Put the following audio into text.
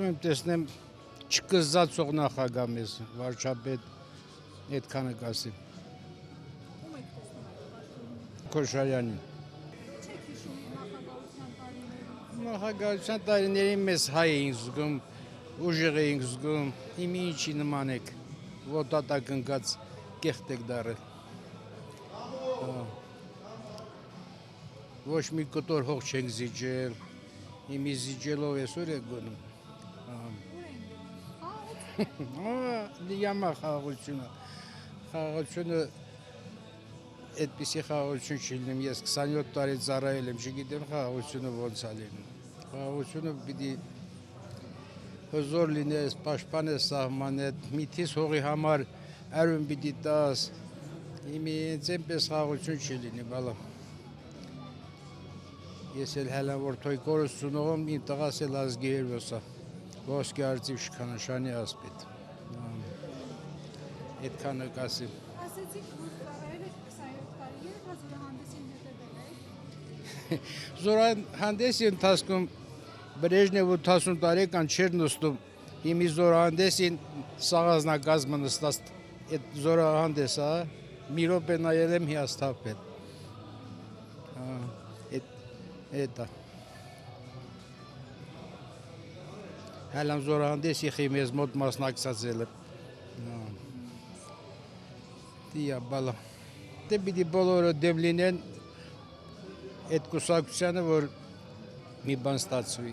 եմ տեսնեմ չկզածող նախագահ մեզ, վարչապետ, այդքանը կասեմ։ Ում եք տեսնում այդ վարչապետին։ Քոշարյանին։ Չեք հիշում նախագահության տարիներին։ Նախագահության տարիներին մեզ հայ էինք զգում, ուժեղ էինք զգում, հիմա ինչի նման եք, ոտատակ ընկած կեղտ եք դարել։ Ոչ մի կտոր հող չենք զիջել, հիմի զիջելով այսօր եք գնում։ Ուր են։ Խաղաղություն։ Լիամա խաղաղությունը, խաղաղությունը այդպիսի խաղաղություն չի լինում, ես 27 տարի ծառայել եմ, չգիտեմ խաղաղությունը ոնց է լինում։ Խաղաղությունը պիտի հզոր լինես, պաշտպանես սահմանդ, միթիս հողի համար արյուն պիտի տաս, հիմի հենց այնպես խաղաղություն չի լինի, բալա։ Ես էլ հելան որ թոյ կորս ծունողում, իմ տղաս էլ ազգի հերոսա, ոսկե արծիվ շքանշանի ասպետ։ Այդքանը կասեմ։ Ասեցիք, որ ծառայել եք 27 տարի, երբ զորահանդեսին հետևել եք։ Զորահանդեսի ընթացքում Բրեժնև 80 տարեկան չէր նստում, հիմի զորահանդեսին սաղազնակազմը նստած այդ զորահանդեսը, մի րոպե նայել եմ հիասթափել։ Էդա։ Հալամ զորահանդեսի խիմեզ մոտ մասնակցել եմ։ Դիա բալա։ Դե պիտի բոլորը դեմ լինեն այդ կուսակցությանը, որ մի բան ստացվի։